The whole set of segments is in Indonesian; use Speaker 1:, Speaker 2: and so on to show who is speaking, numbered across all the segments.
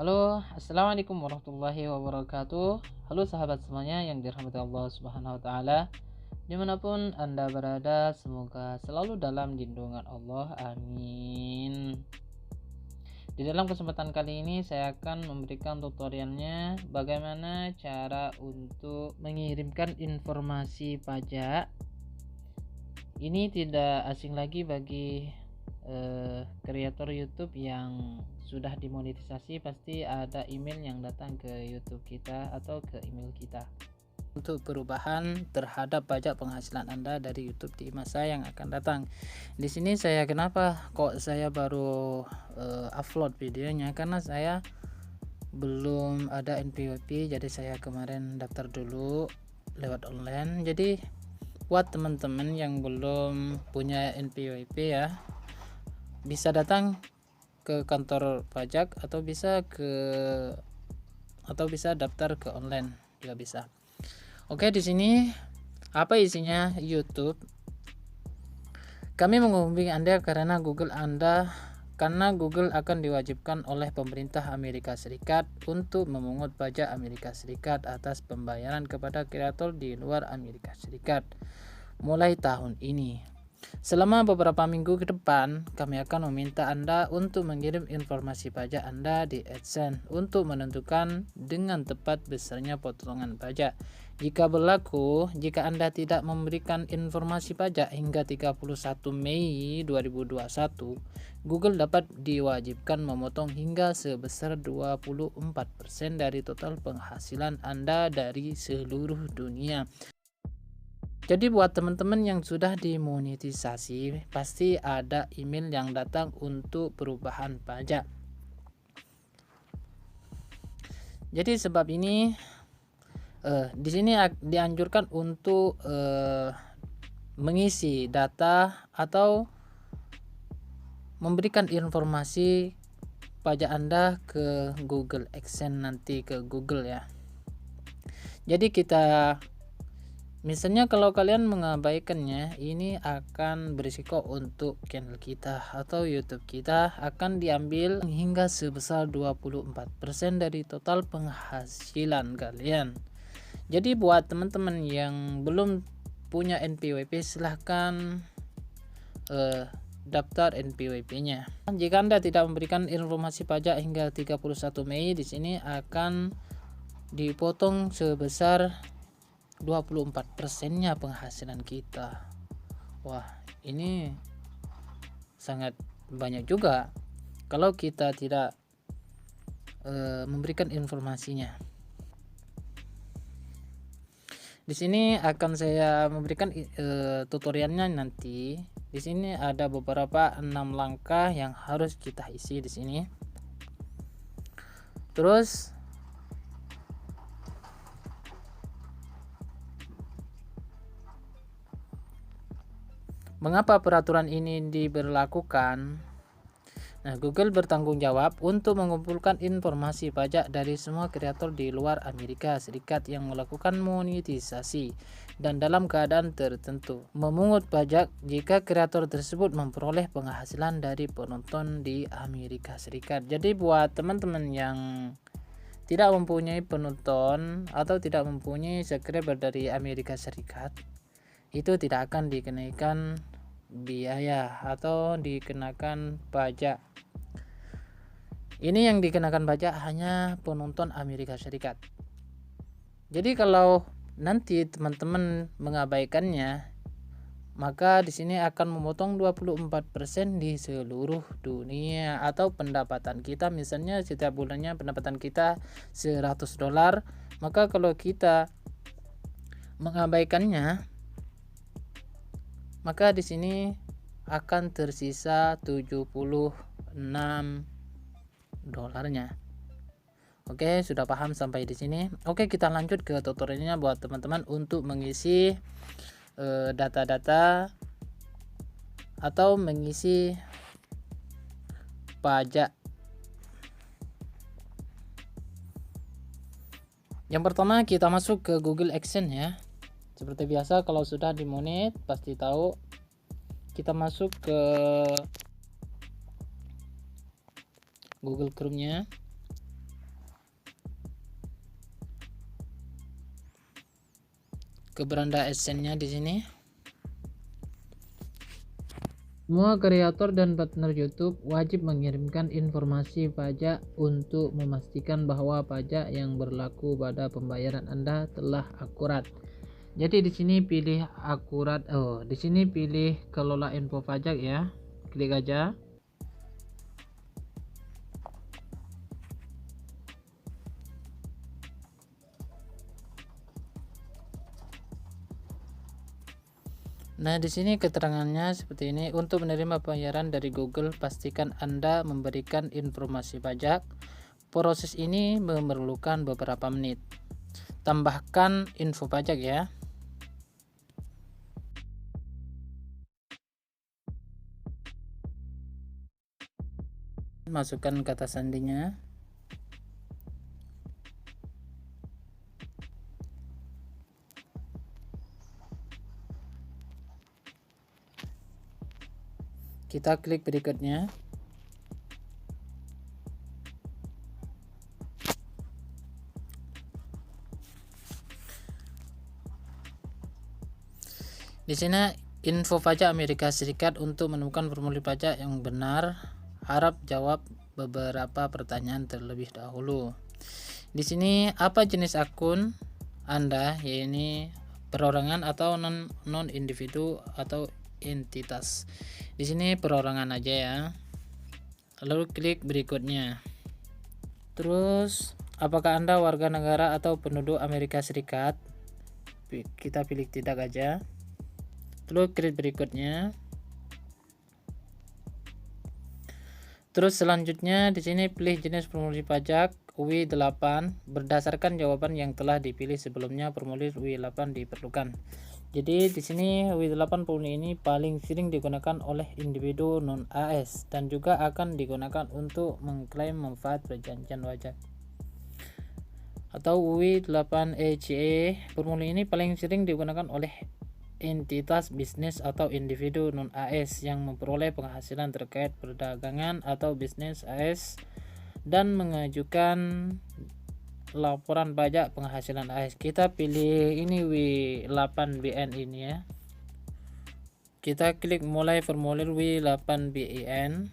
Speaker 1: Halo, assalamualaikum warahmatullahi wabarakatuh. Halo sahabat semuanya yang dirahmati Allah Subhanahu wa Ta'ala, dimanapun Anda berada, semoga selalu dalam lindungan Allah. Amin. Di dalam kesempatan kali ini, saya akan memberikan tutorialnya bagaimana cara untuk mengirimkan informasi pajak. Ini tidak asing lagi bagi kreator YouTube yang sudah dimonetisasi. Pasti ada email yang datang ke YouTube kita atau ke email kita untuk perubahan terhadap pajak penghasilan Anda dari YouTube di masa yang akan datang. Di sini saya kenapa kok saya baru upload videonya, karena saya belum ada NPWP, jadi saya kemarin daftar dulu lewat online. Jadi buat teman-teman yang belum punya NPWP ya, bisa datang ke kantor pajak atau bisa daftar ke online juga bisa. Oke, di sini apa isinya YouTube? Kami menghubungi Anda karena Google akan diwajibkan oleh pemerintah Amerika Serikat untuk memungut pajak Amerika Serikat atas pembayaran kepada kreator di luar Amerika Serikat mulai tahun ini. Selama beberapa minggu ke depan, kami akan meminta Anda untuk mengirim informasi pajak Anda di AdSense untuk menentukan dengan tepat besarnya potongan pajak. Jika berlaku, jika Anda tidak memberikan informasi pajak hingga 31 Mei 2021, Google dapat diwajibkan memotong hingga sebesar 24% dari total penghasilan Anda dari seluruh dunia. Jadi buat teman-teman yang sudah dimonetisasi, pasti ada email yang datang untuk perubahan pajak. Jadi sebab ini di sini dianjurkan untuk mengisi data atau memberikan informasi pajak Anda ke Google AdSense, nanti ke Google ya. Jadi misalnya kalau kalian mengabaikannya, ini akan berisiko untuk channel kita atau YouTube kita akan diambil hingga sebesar 24% dari total penghasilan kalian. Jadi buat teman-teman yang belum punya NPWP, silahkan daftar NPWP-nya. Jika Anda tidak memberikan informasi pajak hingga 31 Mei, di sini akan dipotong sebesar 24%-nya penghasilan kita. Wah, ini sangat banyak juga kalau kita tidak memberikan informasinya. Di sini akan saya memberikan tutorialnya nanti. Di sini ada beberapa 6 langkah yang harus kita isi di sini. Terus mengapa peraturan ini diberlakukan? Nah, Google bertanggung jawab untuk mengumpulkan informasi pajak dari semua kreator di luar Amerika Serikat yang melakukan monetisasi dan dalam keadaan tertentu memungut pajak jika kreator tersebut memperoleh penghasilan dari penonton di Amerika Serikat. Jadi buat teman-teman yang tidak mempunyai penonton atau tidak mempunyai subscriber dari Amerika Serikat, itu tidak akan dikenakan biaya atau dikenakan pajak. Ini yang dikenakan pajak hanya penonton Amerika Serikat. Jadi kalau nanti teman-teman mengabaikannya, maka di sini akan memotong 24% di seluruh dunia atau pendapatan kita. Misalnya setiap bulannya pendapatan kita $100, maka kalau kita mengabaikannya, maka di sini akan tersisa 76 dolarnya. Oke, sudah paham sampai di sini. Oke, kita lanjut ke tutorialnya buat teman-teman untuk mengisi data-data atau mengisi pajak. Yang pertama kita masuk ke Google AdSense ya. Seperti biasa, kalau sudah dimonet pasti tahu. Kita masuk ke Google Chrome-nya. ke beranda AdSense-nya di sini. Semua kreator dan partner YouTube wajib mengirimkan informasi pajak untuk memastikan bahwa pajak yang berlaku pada pembayaran Anda telah akurat. Jadi di sini pilih akurat. Di sini pilih kelola info pajak ya. Klik aja. Nah, di sini keterangannya seperti ini. Untuk menerima pembayaran dari Google, pastikan Anda memberikan informasi pajak. Proses ini memerlukan beberapa menit. Tambahkan info pajak ya. Masukkan kata sandinya. Kita klik berikutnya. Di sini info pajak Amerika Serikat. Untuk menemukan formulir pajak yang benar, harap jawab beberapa pertanyaan terlebih dahulu. Di sini apa jenis akun Anda, yaitu perorangan atau non individu atau entitas. Di sini perorangan aja ya. Lalu klik berikutnya. Terus apakah Anda warga negara atau penduduk Amerika Serikat? Kita pilih tidak aja. Terus klik berikutnya. Terus selanjutnya di sini pilih jenis formulir pajak UI8. Berdasarkan jawaban yang telah dipilih sebelumnya, formulir UI8 diperlukan. Jadi di sini UI8 formulir ini paling sering digunakan oleh individu non AS dan juga akan digunakan untuk mengklaim manfaat perjanjian pajak. Atau UI8ECE, formulir ini paling sering digunakan oleh entitas bisnis atau individu non AS yang memperoleh penghasilan terkait perdagangan atau bisnis AS dan mengajukan laporan pajak penghasilan AS. Kita pilih ini W8BN ini ya. Kita klik mulai formulir W8BN.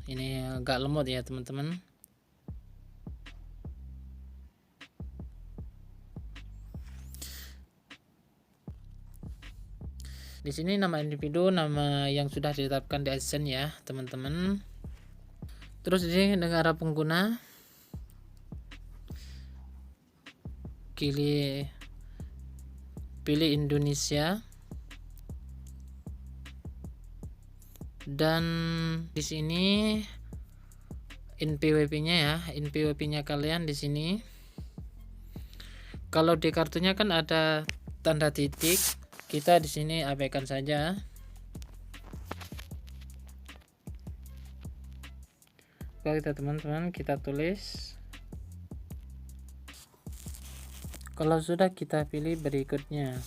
Speaker 1: Ini agak lemot ya teman-teman. Di sini nama individu, nama yang sudah ditetapkan di AdSense ya teman-teman. Terus di sini negara pengguna, pilih Indonesia, dan di sini NPWP-nya ya, NPWP-nya kalian di sini. Kalau di kartunya kan ada tanda titik, kita di sini abaikan saja. Kalau kita teman-teman kita tulis. Kalau sudah kita pilih berikutnya.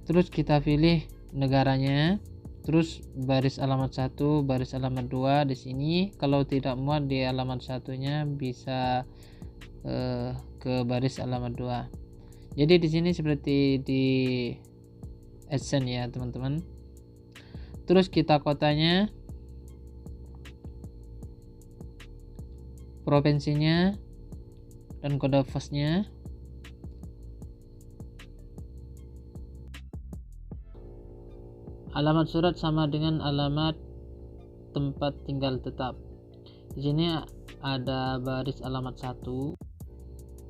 Speaker 1: Terus kita pilih negaranya. Terus baris alamat 1, baris alamat 2 di sini. Kalau tidak muat di alamat satunya bisa ke baris alamat 2. Jadi di sini seperti di AdSense ya teman-teman. Terus kita kotanya, provinsinya, dan kode pos-nya. Alamat surat sama dengan alamat tempat tinggal tetap. Di sini ada baris alamat 1.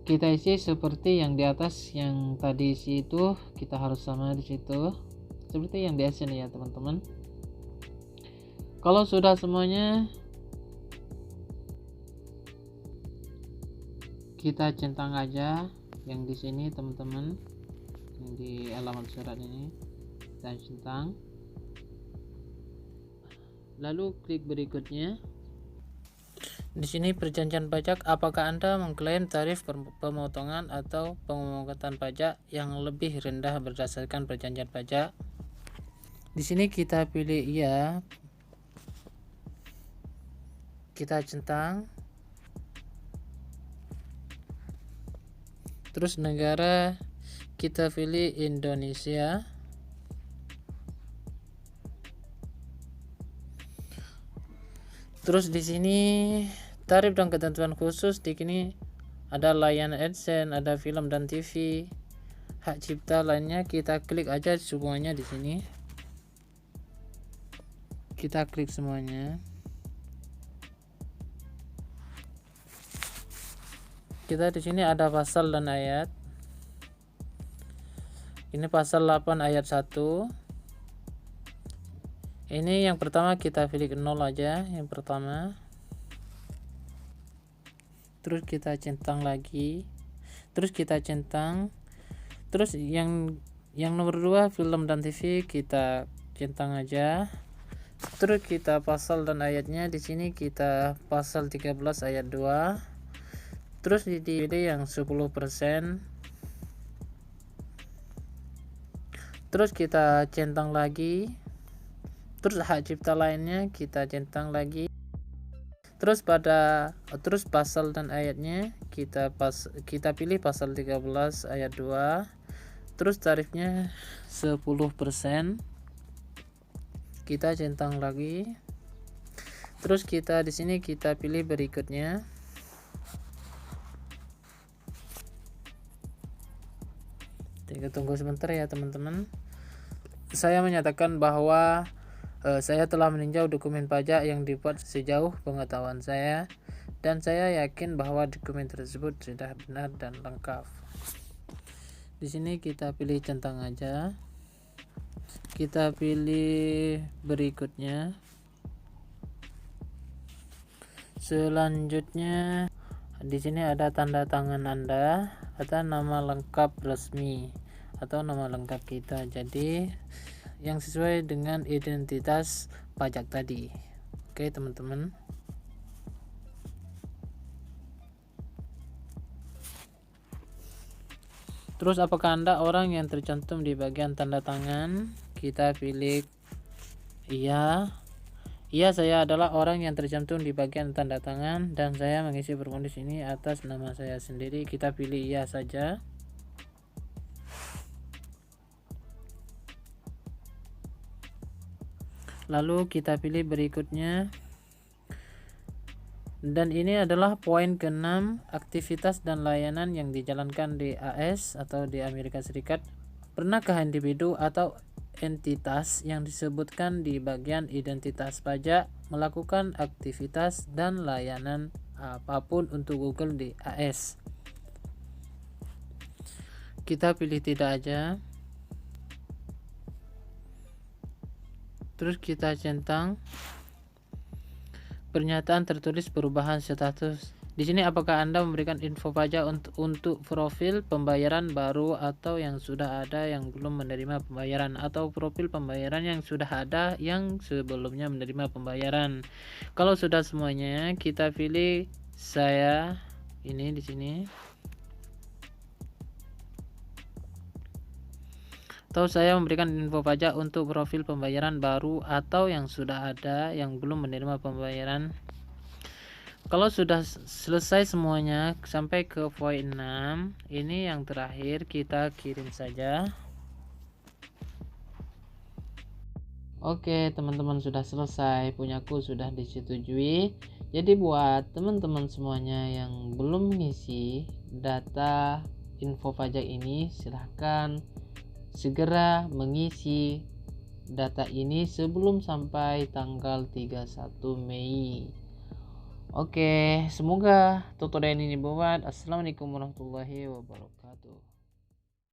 Speaker 1: Kita isi seperti yang di atas, yang tadi isi itu kita harus sama di situ. Seperti yang di AdSense ya teman-teman. Kalau sudah semuanya, kita centang aja yang di sini teman-teman, yang di alamat surat ini kita centang. Lalu klik berikutnya. Di sini perjanjian pajak, apakah Anda mengklaim tarif pemotongan atau pemungutan pajak yang lebih rendah berdasarkan perjanjian pajak? Di sini kita pilih iya. Kita centang. Terus negara kita pilih Indonesia. Terus di sini tarif dan ketentuan khusus, di sini ada layanan AdSense, ada film dan TV, hak cipta lainnya. Kita klik aja semuanya di sini. Kita klik semuanya. Kita di sini ada pasal dan ayat. Ini pasal 8 ayat 1. Ini yang pertama kita pilih 0 aja, yang pertama. Terus kita centang lagi. Terus kita centang. Terus yang nomor 2 film dan TV kita centang aja. Terus kita pasal dan ayatnya, di sini kita pasal 13 ayat 2. Terus dipilih yang 10%. Terus kita centang lagi. Terus hak cipta lainnya kita centang lagi. Terus pasal dan ayatnya kita pilih pasal 13 ayat 2. Terus tarifnya 10%. Kita centang lagi. Terus kita di sini kita pilih berikutnya. Tunggu sebentar ya teman-teman. Saya menyatakan bahwa saya telah meninjau dokumen pajak yang dibuat sejauh pengetahuan saya, dan saya yakin bahwa dokumen tersebut sudah benar dan lengkap. Di sini kita pilih centang aja. Kita pilih berikutnya. Selanjutnya di sini ada tanda tangan Anda atau nama lengkap resmi atau nama lengkap kita. Jadi yang sesuai dengan identitas pajak tadi. Oke teman-teman. Terus apakah Anda orang yang tercantum di bagian tanda tangan? Kita pilih iya. Iya, saya adalah orang yang tercantum di bagian tanda tangan dan saya mengisi formulir ini atas nama saya sendiri. Kita pilih iya saja. Lalu kita pilih berikutnya. Dan ini adalah poin ke-6, aktivitas dan layanan yang dijalankan di AS atau di Amerika Serikat. Pernahkah individu atau entitas yang disebutkan di bagian identitas pajak melakukan aktivitas dan layanan apapun untuk Google di AS? Kita pilih tidak aja. Terus kita centang pernyataan tertulis perubahan status. Di sini apakah Anda memberikan info pajak untuk profil pembayaran baru atau yang sudah ada yang belum menerima pembayaran, atau profil pembayaran yang sudah ada yang sebelumnya menerima pembayaran. Kalau sudah semuanya, kita pilih saya ini di sini. Atau saya memberikan info pajak untuk profil pembayaran baru atau yang sudah ada yang belum menerima pembayaran. Kalau sudah selesai semuanya sampai ke poin 6, ini yang terakhir, kita kirim saja. Oke teman-teman, sudah selesai, punyaku sudah disetujui. Jadi buat teman-teman semuanya yang belum mengisi data info pajak ini, silahkan segera mengisi data ini sebelum sampai tanggal 31 Mei. Oke, semoga tutorial ini bermanfaat. Assalamualaikum warahmatullahi wabarakatuh.